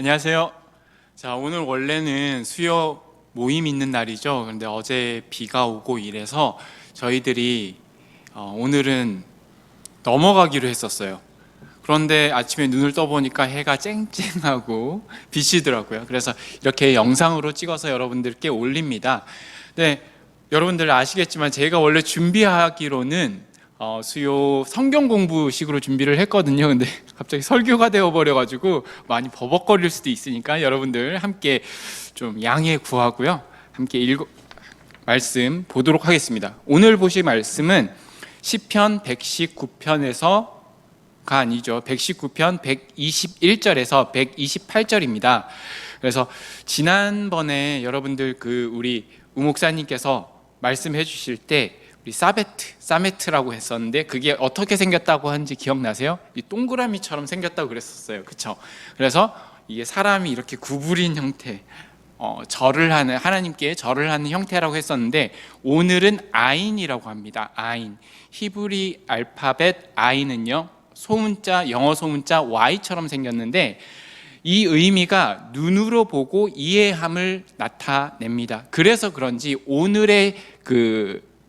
안녕하세요. 자, 오늘 원래는 수요 모임 있는 날이죠. 그런데 어제 비가 오고 이래서 저희들이 오늘은 넘어가기로 했었어요. 그런데 아침에 눈을 떠보니까 해가 쨍쨍하고 비치더라고요. 그래서 이렇게 영상으로 찍어서 여러분들께 올립니다. 네, 여러분들 아시겠지만 제가 원래 준비하기로는 수요 성경 공부식으로 준비를 했거든요. 근데 갑자기 설교가 되어버려가지고 많이 버벅거릴 수도 있으니까 여러분들 함께 좀 양해 구하고요. 함께 말씀 보도록 하겠습니다. 오늘 보실 말씀은 시편 119편에서가 아니죠. 119편 121절에서 128절입니다. 그래서 지난번에 여러분들 우리 우목사님께서 말씀해 주실 때 우리 사메트라고 했었는데 그게 어떻게 생겼다고 하는지 기억나세요? 이 동그라미처럼 생겼다고 그랬었어요. 그렇죠? 그래서 이게 사람이 이렇게 구부린 형태, 절을 하는, 하나님께 절을 하는 형태라고 했었는데 오늘은 아인이라고 합니다. 아인. 히브리 알파벳 아인은요, 소문자, 영어 소문자 Y처럼 생겼는데 이 의미가 눈으로 보고 이해함을 나타냅니다. 그래서 그런지 오늘의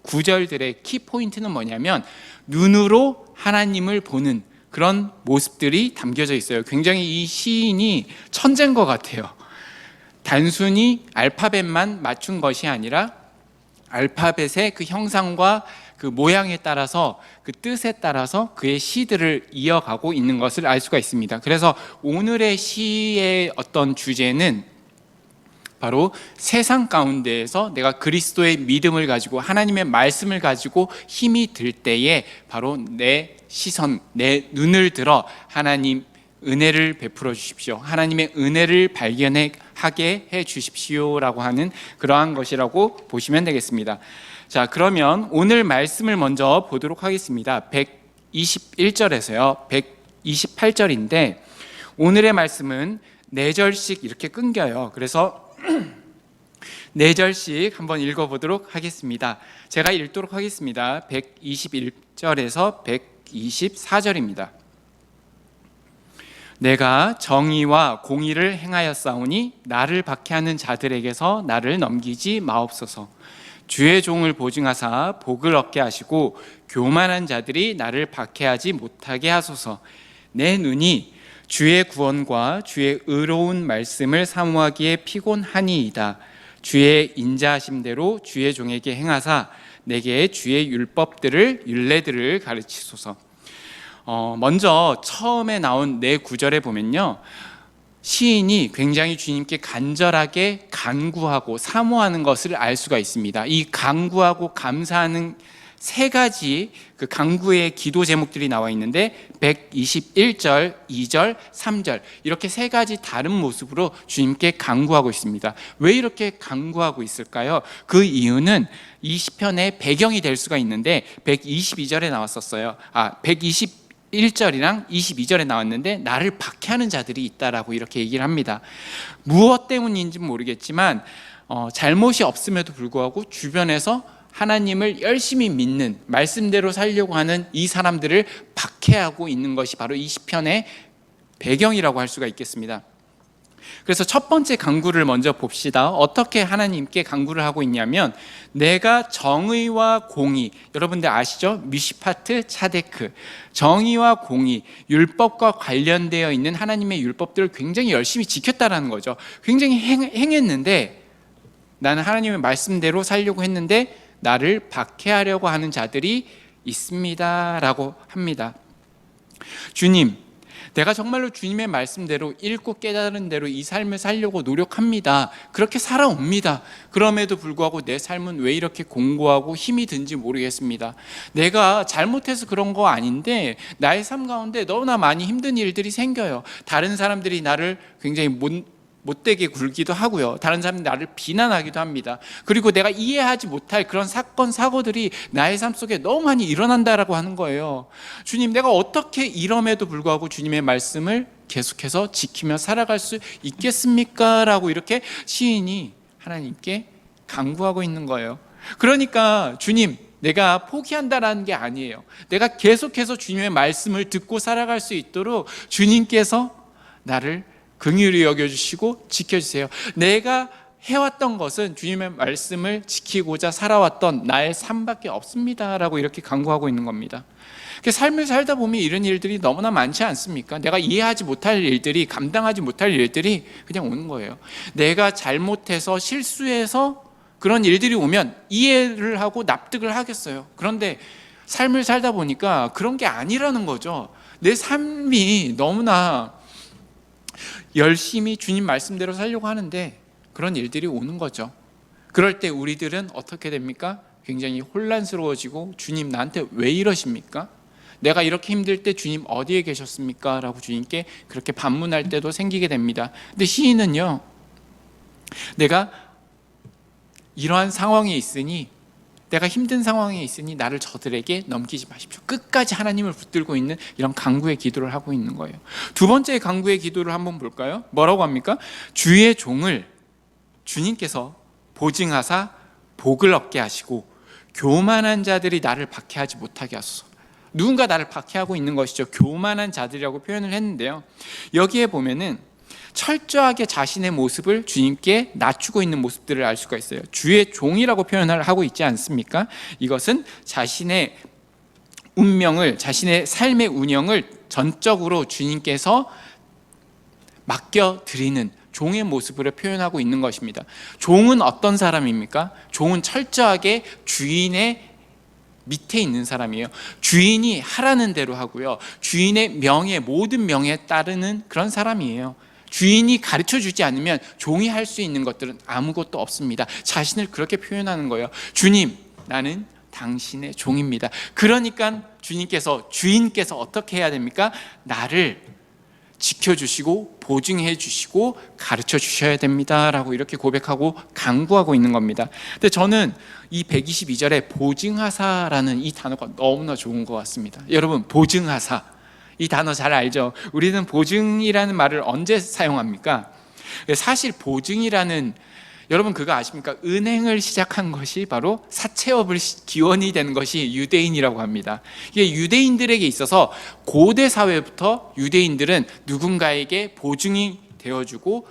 구절들의 키포인트는 뭐냐면 눈으로 하나님을 보는 그런 모습들이 담겨져 있어요. 굉장히 이 시인이 천재인 것 같아요. 단순히 알파벳만 맞춘 것이 아니라 알파벳의 그 형상과 그 모양에 따라서 그 뜻에 따라서 그의 시들을 이어가고 있는 것을 알 수가 있습니다. 그래서 오늘의 시의 어떤 주제는 바로 세상 가운데에서 내가 그리스도의 믿음을 가지고 하나님의 말씀을 가지고 힘이 들 때에 바로 내 시선, 내 눈을 들어 하나님 은혜를 베풀어 주십시오, 하나님의 은혜를 발견하게 해 주십시오라고 하는 그러한 것이라고 보시면 되겠습니다. 자, 그러면 오늘 말씀을 먼저 보도록 하겠습니다. 121절에서요 128절인데 오늘의 말씀은 4절씩 이렇게 끊겨요. 그래서 4절씩 한번 읽어보도록 하겠습니다. 제가 읽도록 하겠습니다. 121절에서 124절입니다. 내가 정의와 공의를 행하였사오니 나를 박해하는 자들에게서 나를 넘기지 마옵소서. 주의 종을 보증하사 복을 얻게 하시고 교만한 자들이 나를 박해하지 못하게 하소서. 내 눈이 주의 구원과 주의 의로운 말씀을 사모하기에 피곤하니이다. 주의 인자하심대로 주의 종에게 행하사 내게 주의 율례들을 가르치소서. 먼저 처음에 나온 네 구절에 보면요, 시인이 굉장히 주님께 간절하게 간구하고 사모하는 것을 알 수가 있습니다. 이 간구하고 감사하는 세 가지 그 간구의 기도 제목들이 나와 있는데 121절, 2절, 3절 이렇게 세 가지 다른 모습으로 주님께 간구하고 있습니다. 왜 이렇게 간구하고 있을까요? 그 이유는 이 시편의 배경이 될 수가 있는데 122절에 나왔었어요. 121절이랑 22절에 나왔는데 나를 박해하는 자들이 있다라고 이렇게 얘기를 합니다. 무엇 때문인지 모르겠지만 잘못이 없음에도 불구하고 주변에서 하나님을 열심히 믿는, 말씀대로 살려고 하는 이 사람들을 박해하고 있는 것이 바로 이 시편의 배경이라고 할 수가 있겠습니다. 그래서 첫 번째 간구를 먼저 봅시다. 어떻게 하나님께 간구를 하고 있냐면 내가 정의와 공의, 여러분들 아시죠? 미시파트 차데크, 정의와 공의, 율법과 관련되어 있는 하나님의 율법들을 굉장히 열심히 지켰다라는 거죠. 굉장히 행했는데 나는 하나님의 말씀대로 살려고 했는데 나를 박해하려고 하는 자들이 있습니다 라고 합니다. 주님, 내가 정말로 주님의 말씀대로 읽고 깨달은 대로 이 삶을 살려고 노력합니다. 그렇게 살아옵니다. 그럼에도 불구하고 내 삶은 왜 이렇게 공고하고 힘이 든지 모르겠습니다. 내가 잘못해서 그런 거 아닌데 나의 삶 가운데 너무나 많이 힘든 일들이 생겨요. 다른 사람들이 나를 굉장히 못되게 굴기도 하고요. 다른 사람들이 나를 비난하기도 합니다. 그리고 내가 이해하지 못할 그런 사건, 사고들이 나의 삶 속에 너무 많이 일어난다라고 하는 거예요. 주님, 내가 어떻게 이럼에도 불구하고 주님의 말씀을 계속해서 지키며 살아갈 수 있겠습니까? 라고 이렇게 시인이 하나님께 간구하고 있는 거예요. 그러니까 주님, 내가 포기한다라는 게 아니에요. 내가 계속해서 주님의 말씀을 듣고 살아갈 수 있도록 주님께서 나를 긍휼히 여겨주시고 지켜주세요. 내가 해왔던 것은 주님의 말씀을 지키고자 살아왔던 나의 삶밖에 없습니다 라고 이렇게 강구하고 있는 겁니다. 삶을 살다 보면 이런 일들이 너무나 많지 않습니까? 내가 이해하지 못할 일들이, 감당하지 못할 일들이 그냥 오는 거예요. 내가 잘못해서 실수해서 그런 일들이 오면 이해를 하고 납득을 하겠어요. 그런데 삶을 살다 보니까 그런 게 아니라는 거죠. 내 삶이 너무나 열심히 주님 말씀대로 살려고 하는데 그런 일들이 오는 거죠. 그럴 때 우리들은 어떻게 됩니까? 굉장히 혼란스러워지고, 주님 나한테 왜 이러십니까? 내가 이렇게 힘들 때 주님 어디에 계셨습니까? 라고 주님께 그렇게 반문할 때도 생기게 됩니다. 근데 시인은요, 내가 이러한 상황에 있으니, 내가 힘든 상황에 있으니 나를 저들에게 넘기지 마십시오. 끝까지 하나님을 붙들고 있는 이런 간구의 기도를 하고 있는 거예요. 두 번째 간구의 기도를 한번 볼까요? 뭐라고 합니까? 주의 종을 주님께서 보증하사 복을 얻게 하시고 교만한 자들이 나를 박해하지 못하게 하소서. 누군가 나를 박해하고 있는 것이죠. 교만한 자들이라고 표현을 했는데요, 여기에 보면은 철저하게 자신의 모습을 주님께 낮추고 있는 모습들을 알 수가 있어요. 주의 종이라고 표현을 하고 있지 않습니까? 이것은 자신의 운명을, 자신의 삶의 운영을 전적으로 주님께서 맡겨드리는 종의 모습으로 표현하고 있는 것입니다. 종은 어떤 사람입니까? 종은 철저하게 주인의 밑에 있는 사람이에요. 주인이 하라는 대로 하고요, 주인의 명예, 모든 명예에 따르는 그런 사람이에요. 주인이 가르쳐 주지 않으면 종이 할 수 있는 것들은 아무것도 없습니다. 자신을 그렇게 표현하는 거예요. 주님, 나는 당신의 종입니다. 그러니까 주인께서 어떻게 해야 됩니까? 나를 지켜주시고 보증해 주시고 가르쳐 주셔야 됩니다 라고 이렇게 고백하고 강구하고 있는 겁니다. 근데 저는 이 122절에 보증하사라는 이 단어가 너무나 좋은 것 같습니다. 여러분, 보증하사, 이 단어 잘 알죠? 우리는 보증이라는 말을 언제 사용합니까? 사실 보증이라는, 여러분 그거 아십니까? 은행을 시작한 것이 바로 사채업을 기원이 된 것이 유대인이라고 합니다. 이게 유대인들에게 있어서 고대 사회부터 유대인들은 누군가에게 보증이 되어주고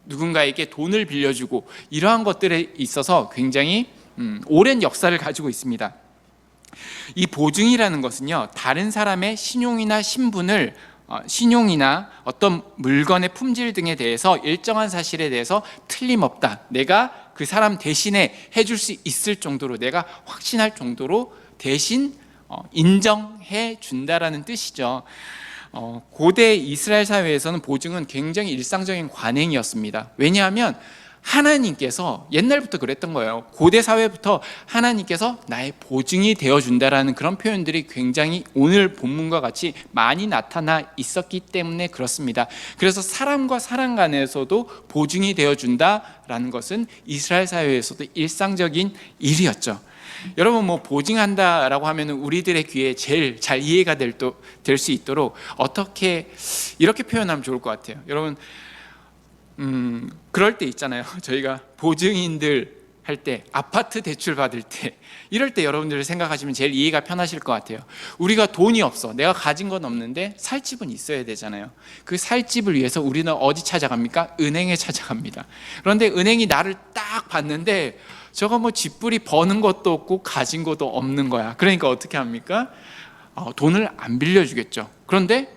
누군가에게 돈을 빌려주고 이러한 것들에 있어서 굉장히 오랜 역사를 가지고 있습니다. 이 보증이라는 것은요, 다른 사람의 신용이나 신분을, 신용이나 어떤 물건의 품질 등에 대해서 일정한 사실에 대해서 틀림없다, 내가 그 사람 대신에 해줄 수 있을 정도로, 내가 확신할 정도로 대신 인정해 준다라는 뜻이죠. 고대 이스라엘 사회에서는 보증은 굉장히 일상적인 관행이었습니다. 왜냐하면 하나님께서 옛날부터 그랬던 거예요. 고대 사회부터 하나님께서 나의 보증이 되어준다라는 그런 표현들이 굉장히 오늘 본문과 같이 많이 나타나 있었기 때문에 그렇습니다. 그래서 사람과 사람 간에서도 보증이 되어준다라는 것은 이스라엘 사회에서도 일상적인 일이었죠. 여러분, 보증한다라고 하면 우리들의 귀에 제일 잘 이해가 될 수 있도록 어떻게 이렇게 표현하면 좋을 것 같아요. 여러분, 그럴 때 있잖아요. 저희가 보증인들 할 때, 아파트 대출 받을 때, 이럴 때 여러분들 생각하시면 제일 이해가 편하실 것 같아요. 우리가 돈이 없어, 내가 가진 건 없는데 살 집은 있어야 되잖아요. 그 살 집을 위해서 우리는 어디 찾아갑니까? 은행에 찾아갑니다. 그런데 은행이 나를 딱 봤는데 저거 집불이 버는 것도 없고 가진 것도 없는 거야. 그러니까 어떻게 합니까? 돈을 안 빌려주겠죠. 그런데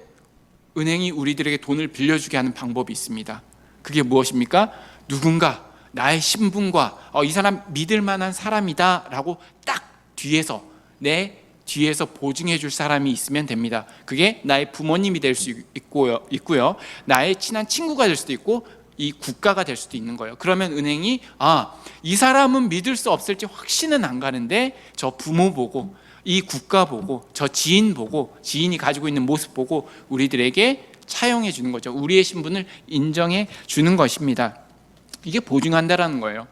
은행이 우리들에게 돈을 빌려주게 하는 방법이 있습니다. 그게 무엇입니까? 누군가 나의 신분과 이 사람 믿을 만한 사람이다 라고 딱 내 뒤에서 보증해 줄 사람이 있으면 됩니다. 그게 나의 부모님이 될 수 있고요, 나의 친한 친구가 될 수도 있고 이 국가가 될 수도 있는 거예요. 그러면 은행이 이 사람은 믿을 수 없을지 확신은 안 가는데 저 부모 보고, 이 국가 보고, 저 지인 보고, 지인이 가지고 있는 모습 보고 우리들에게 차용해 주는 거죠. 우리의 신분을 인정해 주는 것입니다. 이게 보증한다라는 거예요.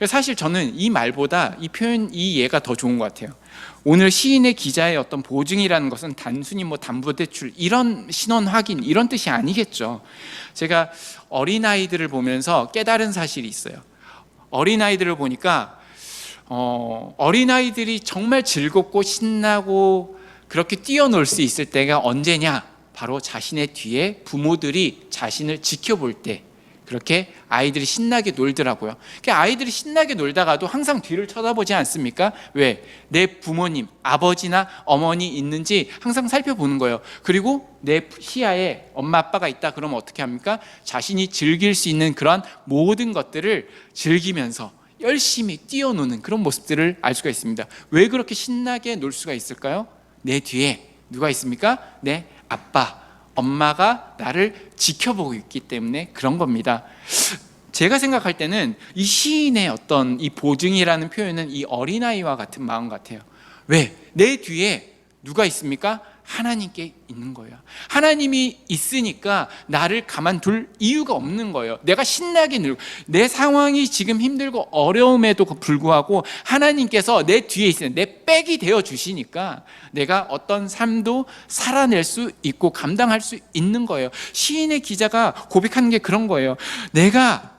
사실 저는 이 말보다 이 표현, 이 예가 더 좋은 것 같아요. 오늘 시인의 기자의 어떤 보증이라는 것은 단순히 담보대출, 이런 신원 확인, 이런 뜻이 아니겠죠. 제가 어린아이들을 보면서 깨달은 사실이 있어요. 어린아이들을 보니까 어린아이들이 정말 즐겁고 신나고 그렇게 뛰어놀 수 있을 때가 언제냐? 바로 자신의 뒤에 부모들이 자신을 지켜볼 때 그렇게 아이들이 신나게 놀더라고요. 아이들이 신나게 놀다가도 항상 뒤를 쳐다보지 않습니까? 왜? 내 부모님, 아버지나 어머니 있는지 항상 살펴보는 거예요. 그리고 내 시야에 엄마 아빠가 있다 그러면 어떻게 합니까? 자신이 즐길 수 있는 그런 모든 것들을 즐기면서 열심히 뛰어노는 그런 모습들을 알 수가 있습니다. 왜 그렇게 신나게 놀 수가 있을까요? 내 뒤에 누가 있습니까? 내 아빠, 엄마가 나를 지켜보고 있기 때문에 그런 겁니다. 제가 생각할 때는 이 시인의 어떤 이 보증이라는 표현은 이 어린아이와 같은 마음 같아요. 왜? 내 뒤에 누가 있습니까? 하나님께 있는 거예요. 하나님이 있으니까 나를 가만둘 이유가 없는 거예요. 내가 신나게 놀고 내 상황이 지금 힘들고 어려움에도 불구하고 하나님께서 내 뒤에 있으면 내 백이 되어 주시니까 내가 어떤 삶도 살아낼 수 있고 감당할 수 있는 거예요. 시인의 기자가 고백하는 게 그런 거예요. 내가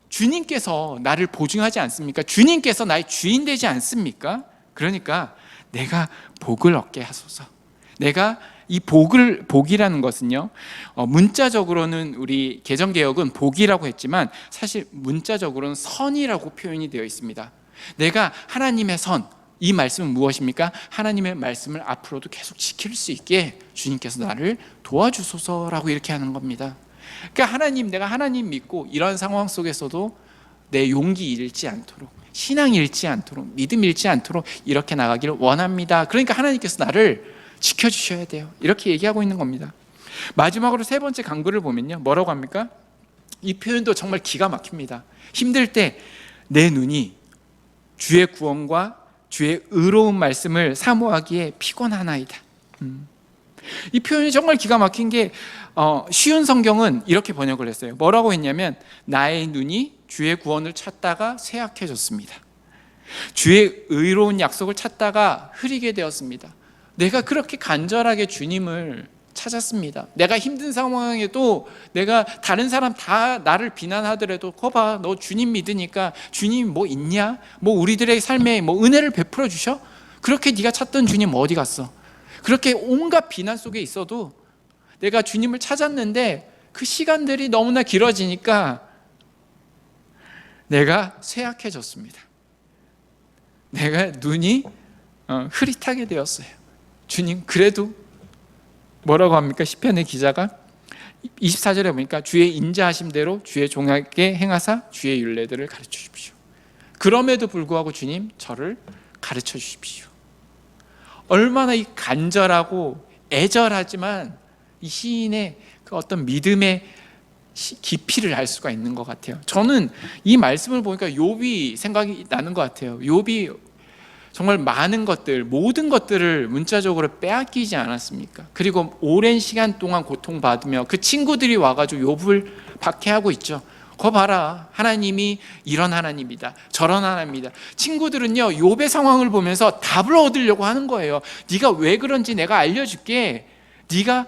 주님께서 나를 보증하지 않습니까? 주님께서 나의 주인 되지 않습니까? 그러니까 내가 복을 얻게 하소서. 내가 이 복이라는 것은요, 문자적으로는 우리 개정개혁은 복이라고 했지만 사실 문자적으로는 선이라고 표현이 되어 있습니다. 내가 하나님의 선, 이 말씀은 무엇입니까? 하나님의 말씀을 앞으로도 계속 지킬 수 있게 주님께서 나를 도와주소서라고 이렇게 하는 겁니다. 그러니까 하나님, 내가 하나님 믿고 이런 상황 속에서도 내 용기 잃지 않도록, 신앙 잃지 않도록, 믿음 잃지 않도록 이렇게 나가기를 원합니다. 그러니까 하나님께서 나를 지켜주셔야 돼요. 이렇게 얘기하고 있는 겁니다. 마지막으로 세 번째 간구를 보면요, 뭐라고 합니까? 이 표현도 정말 기가 막힙니다. 힘들 때 내 눈이 주의 구원과 주의 의로운 말씀을 사모하기에 피곤하나이다. 이 표현이 정말 기가 막힌 게 쉬운 성경은 이렇게 번역을 했어요. 뭐라고 했냐면 나의 눈이 주의 구원을 찾다가 쇠약해졌습니다. 주의 의로운 약속을 찾다가 흐리게 되었습니다. 내가 그렇게 간절하게 주님을 찾았습니다. 내가 힘든 상황에도 내가 다른 사람 다 나를 비난하더라도 거봐, 너 주님 믿으니까 주님 뭐 있냐? 뭐 우리들의 삶에 뭐 은혜를 베풀어 주셔? 그렇게 네가 찾던 주님 어디 갔어? 그렇게 온갖 비난 속에 있어도 내가 주님을 찾았는데 그 시간들이 너무나 길어지니까 내가 쇠약해졌습니다. 내가 눈이 흐릿하게 되었어요. 주님, 그래도 뭐라고 합니까? 시편의 기자가 24절에 보니까 주의 인자하심대로 주의 종에게 행하사 주의 율례들을 가르쳐 주십시오. 그럼에도 불구하고 주님, 저를 가르쳐 주십시오. 얼마나 이 간절하고 애절하지만 이 시인의 그 어떤 믿음의 깊이를 알 수가 있는 것 같아요. 저는 이 말씀을 보니까 욥이 생각이 나는 것 같아요. 욥이 정말 많은 것들, 모든 것들을 문자적으로 빼앗기지 않았습니까? 그리고 오랜 시간 동안 고통받으며 그 친구들이 와가지고 욥을 박해하고 있죠. 거 봐라, 하나님이 이런 하나님이다, 저런 하나님이다. 친구들은요, 욥의 상황을 보면서 답을 얻으려고 하는 거예요. 네가 왜 그런지 내가 알려줄게. 네가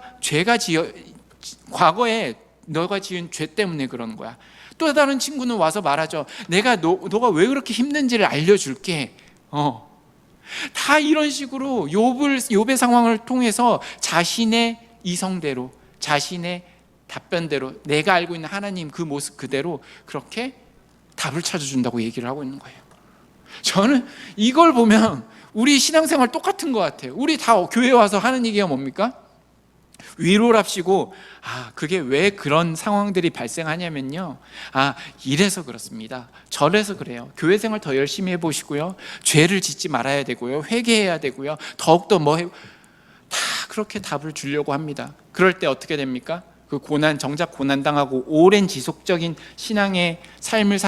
과거에 너가 지은 죄 때문에 그런 거야. 또 다른 친구는 와서 말하죠. 내가 너가 왜 그렇게 힘든지를 알려줄게. 다 이런 식으로 욥의 상황을 통해서 자신의 이성대로, 자신의 답변대로, 내가 알고 있는 하나님 그 모습 그대로 그렇게 답을 찾아준다고 얘기를 하고 있는 거예요. 저는 이걸 보면 우리 신앙생활 똑같은 것 같아요. 우리 다 교회 와서 하는 얘기가 뭡니까? 위로랍시고, 그게 왜 그런 상황들이 발생하냐면요, 이래서 그렇습니다, 저래서 그래요, 교회 생활 더 열심히 해보시고요, 죄를 짓지 말아야 되고요, 회개해야 되고요, 더욱더 다 그렇게 답을 주려고 합니다. 그럴 때 어떻게 됩니까? 그 정작 고난당하고 오랜 지속적인 신앙의 삶을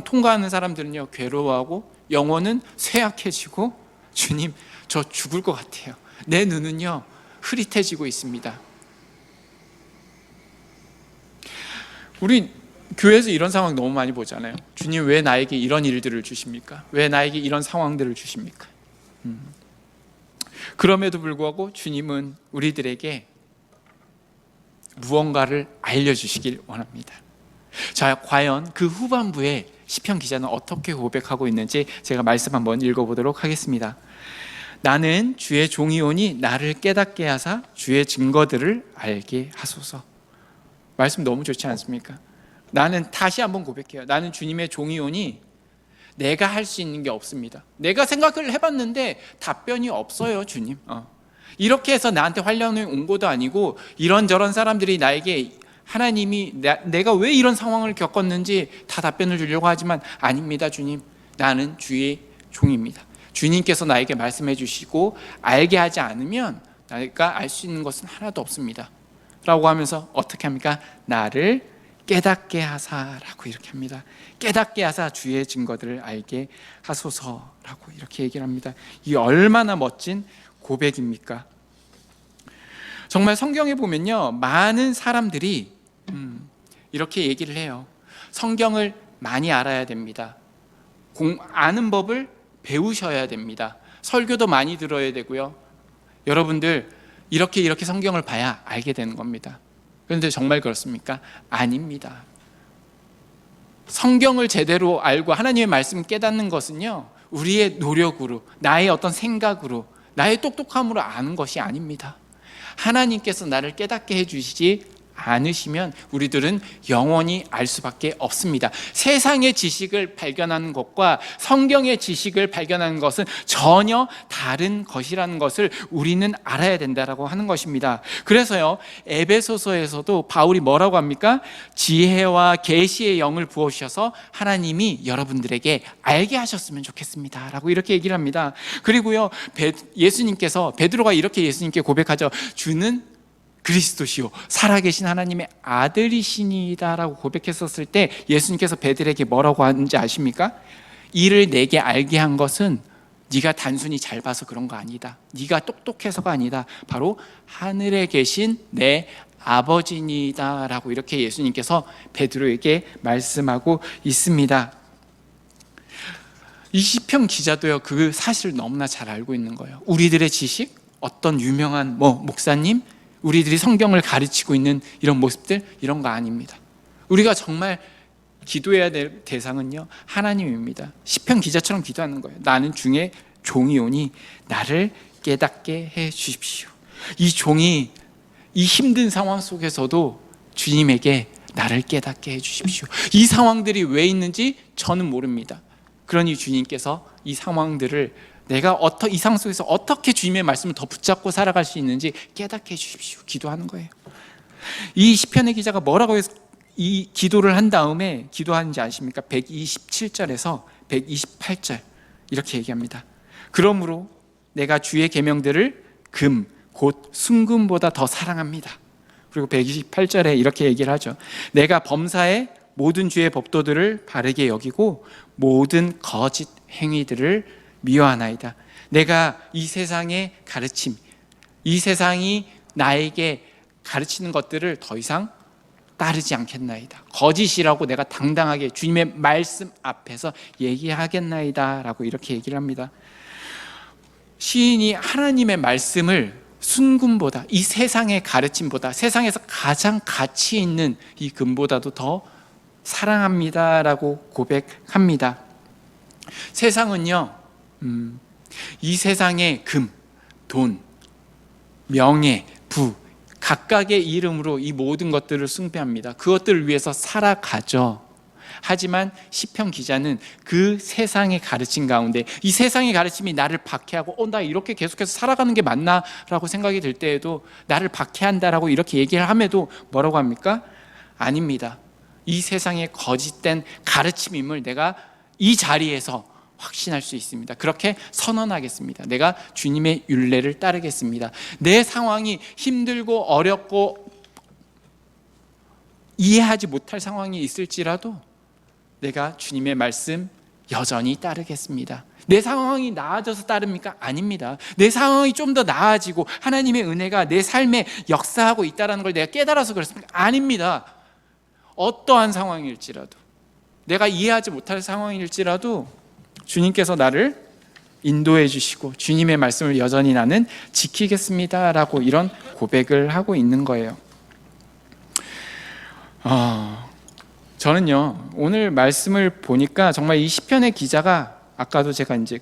통과하는 사람들은요, 괴로워하고 영혼은 쇠약해지고, 주님, 저 죽을 것 같아요, 내 눈은요 흐릿해지고 있습니다. 우리 교회에서 이런 상황 너무 많이 보잖아요. 주님, 왜 나에게 이런 일들을 주십니까? 왜 나에게 이런 상황들을 주십니까? 그럼에도 불구하고 주님은 우리들에게 무언가를 알려주시길 원합니다. 자, 과연 그 후반부에 시편 기자는 어떻게 고백하고 있는지 제가 말씀 한번 읽어보도록 하겠습니다. 나는 주의 종이오니 나를 깨닫게 하사 주의 증거들을 알게 하소서. 말씀 너무 좋지 않습니까? 나는 다시 한번 고백해요. 나는 주님의 종이오니 내가 할 수 있는 게 없습니다. 내가 생각을 해봤는데 답변이 없어요, 주님. 이렇게 해서 나한테 환란이 온 것도 아니고 이런저런 사람들이 나에게 하나님이 내가 왜 이런 상황을 겪었는지 다 답변을 주려고 하지만 아닙니다, 주님. 나는 주의 종입니다. 주님께서 나에게 말씀해 주시고 알게 하지 않으면 내가 알 수 있는 것은 하나도 없습니다 라고 하면서 어떻게 합니까? 나를 깨닫게 하사라고 이렇게 합니다. 깨닫게 하사 주의 증거들을 알게 하소서라고 이렇게 얘기를 합니다. 이 얼마나 멋진 고백입니까? 정말 성경에 보면요, 많은 사람들이 이렇게 얘기를 해요. 성경을 많이 알아야 됩니다. 아는 법을 배우셔야 됩니다. 설교도 많이 들어야 되고요. 여러분들 이렇게 성경을 봐야 알게 되는 겁니다. 그런데 정말 그렇습니까? 아닙니다. 성경을 제대로 알고 하나님의 말씀을 깨닫는 것은요, 우리의 노력으로, 나의 어떤 생각으로, 나의 똑똑함으로 아는 것이 아닙니다. 하나님께서 나를 깨닫게 해주시지 않으시면 우리들은 영원히 알 수밖에 없습니다. 세상의 지식을 발견하는 것과 성경의 지식을 발견하는 것은 전혀 다른 것이라는 것을 우리는 알아야 된다라고 하는 것입니다. 그래서요, 에베소서에서도 바울이 뭐라고 합니까? 지혜와 계시의 영을 부어주셔서 하나님이 여러분들에게 알게 하셨으면 좋겠습니다 라고 이렇게 얘기를 합니다. 그리고요, 예수님께서, 베드로가 이렇게 예수님께 고백하죠. 주는 그리스도시요 살아계신 하나님의 아들이시니이다 라고 고백했었을 때 예수님께서 베드로에게 뭐라고 하는지 아십니까? 이를 내게 알게 한 것은 네가 단순히 잘 봐서 그런 거 아니다. 네가 똑똑해서가 아니다. 바로 하늘에 계신 내 아버지니이다 라고 이렇게 예수님께서 베드로에게 말씀하고 있습니다. 이 시편 기자도요, 그 사실을 너무나 잘 알고 있는 거예요. 우리들의 지식, 어떤 유명한 목사님, 우리들이 성경을 가르치고 있는 이런 모습들, 이런 거 아닙니다. 우리가 정말 기도해야 될 대상은요, 하나님입니다. 시편 기자처럼 기도하는 거예요. 나는 중에 종이오니 나를 깨닫게 해 주십시오. 이 종이 이 힘든 상황 속에서도 주님에게 나를 깨닫게 해 주십시오. 이 상황들이 왜 있는지 저는 모릅니다. 그러니 주님께서 이 상황들을 내가 이 상황 속에서 어떻게 주님의 말씀을 더 붙잡고 살아갈 수 있는지 깨닫게 해주십시오. 기도하는 거예요. 이 시편의 기자가 뭐라고 해서 이 기도를 한 다음에 기도하는지 아십니까? 127절에서 128절 이렇게 얘기합니다. 그러므로 내가 주의 계명들을 금, 곧 순금보다 더 사랑합니다. 그리고 128절에 이렇게 얘기를 하죠. 내가 범사의 모든 주의 법도들을 바르게 여기고 모든 거짓 행위들을 미워하나이다. 내가 이 세상의 가르침, 이 세상이 나에게 가르치는 것들을 더 이상 따르지 않겠나이다. 거짓이라고 내가 당당하게 주님의 말씀 앞에서 얘기하겠나이다 라고 이렇게 얘기를 합니다. 시인이 하나님의 말씀을 순금보다, 이 세상의 가르침보다, 세상에서 가장 가치 있는 이 금보다도 더 사랑합니다 라고 고백합니다. 세상은요, 이 세상의 금, 돈, 명예, 부, 각각의 이름으로 이 모든 것들을 숭배합니다. 그것들을 위해서 살아가죠. 하지만 시편 기자는 그 세상의 가르침 가운데, 이 세상의 가르침이 나를 박해하고 나 이렇게 계속해서 살아가는 게 맞나? 라고 생각이 들 때에도 나를 박해한다라고 이렇게 얘기를 함에도 뭐라고 합니까? 아닙니다. 이 세상의 거짓된 가르침임을 내가 이 자리에서 확신할 수 있습니다. 그렇게 선언하겠습니다. 내가 주님의 율례를 따르겠습니다. 내 상황이 힘들고 어렵고 이해하지 못할 상황이 있을지라도 내가 주님의 말씀 여전히 따르겠습니다. 내 상황이 나아져서 따릅니까? 아닙니다. 내 상황이 좀 더 나아지고 하나님의 은혜가 내 삶에 역사하고 있다는 걸 내가 깨달아서 그렇습니까? 아닙니다. 어떠한 상황일지라도, 내가 이해하지 못할 상황일지라도 주님께서 나를 인도해 주시고 주님의 말씀을 여전히 나는 지키겠습니다 라고 이런 고백을 하고 있는 거예요. 저는요, 오늘 말씀을 보니까 정말 이 시편의 기자가, 아까도 제가 이제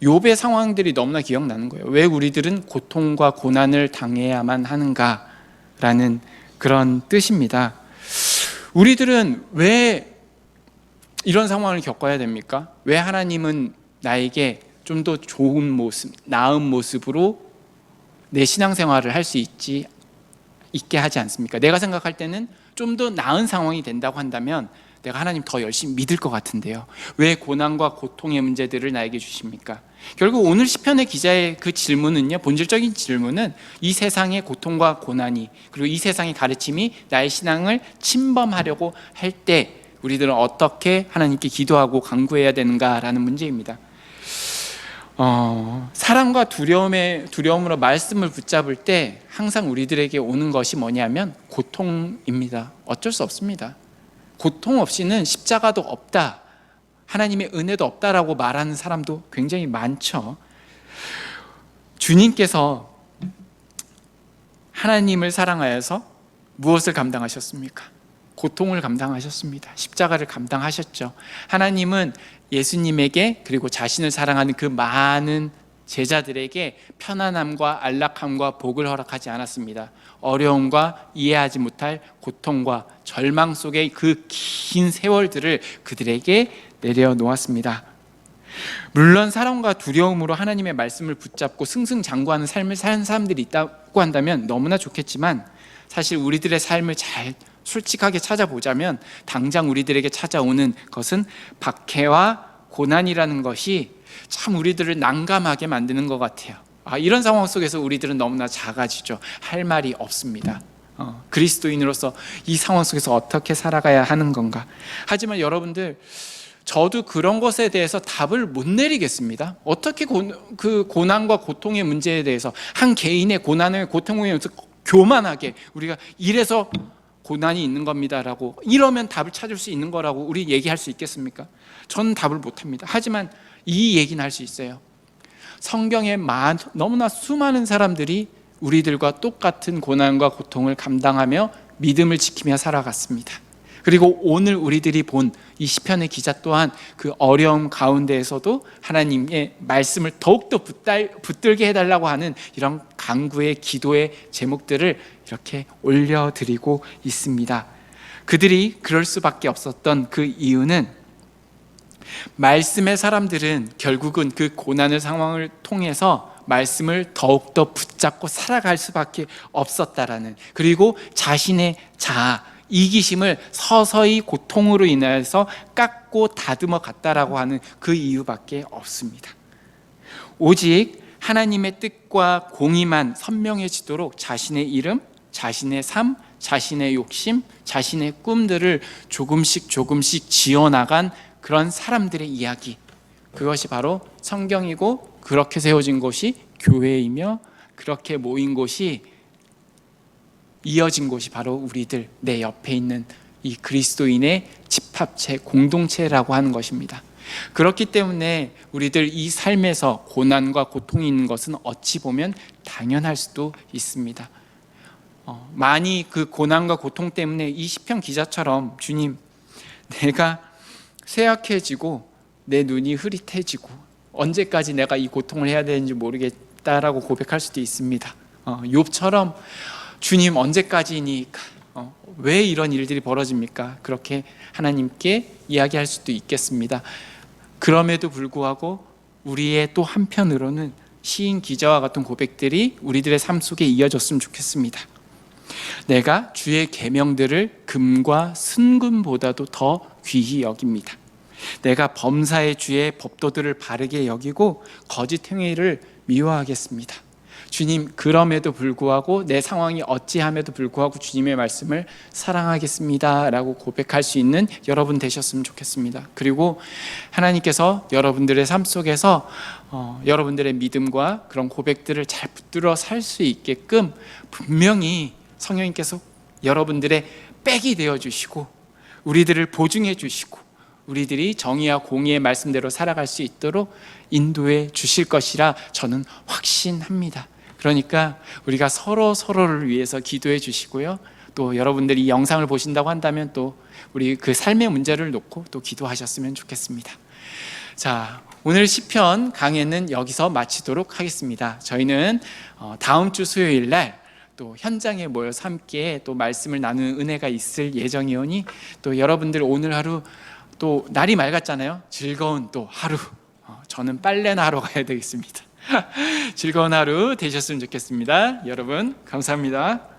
욥의 상황들이 너무나 기억나는 거예요. 왜 우리들은 고통과 고난을 당해야만 하는가라는 그런 뜻입니다. 우리들은 왜 이런 상황을 겪어야 됩니까? 왜 하나님은 나에게 좀 더 좋은 모습, 나은 모습으로 내 신앙생활을 할 수 있게 하지 않습니까? 내가 생각할 때는 좀 더 나은 상황이 된다고 한다면 내가 하나님 더 열심히 믿을 것 같은데요. 왜 고난과 고통의 문제들을 나에게 주십니까? 결국 오늘 시편의 기자의 그 질문은요, 본질적인 질문은 이 세상의 고통과 고난이, 그리고 이 세상의 가르침이 나의 신앙을 침범하려고 할 때 우리들은 어떻게 하나님께 기도하고 간구해야 되는가라는 문제입니다. 사랑과 두려움으로 말씀을 붙잡을 때 항상 우리들에게 오는 것이 뭐냐면 고통입니다. 어쩔 수 없습니다. 고통 없이는 십자가도 없다, 하나님의 은혜도 없다라고 말하는 사람도 굉장히 많죠. 주님께서 하나님을 사랑하여서 무엇을 감당하셨습니까? 고통을 감당하셨습니다. 십자가를 감당하셨죠. 하나님은 예수님에게, 그리고 자신을 사랑하는 그 많은 제자들에게 편안함과 안락함과 복을 허락하지 않았습니다. 어려움과 이해하지 못할 고통과 절망 속의 그 긴 세월들을 그들에게 내려놓았습니다. 물론 사랑과 두려움으로 하나님의 말씀을 붙잡고 승승장구하는 삶을 사는 사람들이 있다고 한다면 너무나 좋겠지만, 사실 우리들의 삶을 잘 솔직하게 찾아보자면 당장 우리들에게 찾아오는 것은 박해와 고난이라는 것이 참 우리들을 난감하게 만드는 것 같아요. 이런 상황 속에서 우리들은 너무나 작아지죠. 할 말이 없습니다. 그리스도인으로서 이 상황 속에서 어떻게 살아가야 하는 건가. 하지만 여러분들, 저도 그런 것에 대해서 답을 못 내리겠습니다. 어떻게 그 고난과 고통의 문제에 대해서, 한 개인의 고난을 고통에 대해서 교만하게 우리가 이래서 고난이 있는 겁니다라고, 이러면 답을 찾을 수 있는 거라고 우리 얘기할 수 있겠습니까? 저는 답을 못합니다. 하지만 이 얘기는 할 수 있어요. 성경에 너무나 수많은 사람들이 우리들과 똑같은 고난과 고통을 감당하며 믿음을 지키며 살아갔습니다. 그리고 오늘 우리들이 본 이 시편의 기자 또한 그 어려움 가운데에서도 하나님의 말씀을 더욱더 붙들게 해달라고 하는 이런 간구의 기도의 제목들을 이렇게 올려드리고 있습니다. 그들이 그럴 수밖에 없었던 그 이유는, 말씀의 사람들은 결국은 그 고난의 상황을 통해서 말씀을 더욱더 붙잡고 살아갈 수밖에 없었다라는, 그리고 자신의 자아, 이기심을 서서히 고통으로 인해서 깎고 다듬어 갔다라고 하는 그 이유밖에 없습니다. 오직 하나님의 뜻과 공의만 선명해지도록 자신의 이름, 자신의 삶, 자신의 욕심, 자신의 꿈들을 조금씩 지어나간 그런 사람들의 이야기, 그것이 바로 성경이고, 그렇게 세워진 곳이 교회이며, 그렇게 모인 곳이, 이어진 곳이 바로 우리들, 내 옆에 있는 이 그리스도인의 집합체, 공동체라고 하는 것입니다. 그렇기 때문에 우리들 이 삶에서 고난과 고통이 있는 것은 어찌 보면 당연할 수도 있습니다. 많이 그 고난과 고통 때문에 이 시편 기자처럼, 주님, 내가 쇠약해지고 내 눈이 흐릿해지고 언제까지 내가 이 고통을 해야 되는지 모르겠다라고 고백할 수도 있습니다. 욥처럼, 주님 언제까지니까, 왜 이런 일들이 벌어집니까? 그렇게 하나님께 이야기할 수도 있겠습니다. 그럼에도 불구하고 우리의 또 한편으로는 시인 기자와 같은 고백들이 우리들의 삶 속에 이어졌으면 좋겠습니다. 내가 주의 계명들을 금과 순금보다도 더 귀히 여깁니다. 내가 범사의 주의 법도들을 바르게 여기고 거짓 행위를 미워하겠습니다. 주님, 그럼에도 불구하고, 내 상황이 어찌함에도 불구하고 주님의 말씀을 사랑하겠습니다 라고 고백할 수 있는 여러분 되셨으면 좋겠습니다. 그리고 하나님께서 여러분들의 삶 속에서 여러분들의 믿음과 그런 고백들을 잘 붙들어 살 수 있게끔 분명히 성령님께서 여러분들의 백이 되어주시고, 우리들을 보증해 주시고, 우리들이 정의와 공의의 말씀대로 살아갈 수 있도록 인도해 주실 것이라 저는 확신합니다. 그러니까 우리가 서로를 위해서 기도해 주시고요, 또 여러분들이 이 영상을 보신다고 한다면 또 우리 그 삶의 문제를 놓고 또 기도하셨으면 좋겠습니다. 자, 오늘 시편 강해는 여기서 마치도록 하겠습니다. 저희는 다음 주 수요일 날 또 현장에 모여서 함께 또 말씀을 나누는 은혜가 있을 예정이오니 또 여러분들 오늘 하루 또 날이 맑았잖아요. 즐거운 또 하루, 저는 빨래나 하러 가야 되겠습니다. 즐거운 하루 되셨으면 좋겠습니다. 여러분 감사합니다.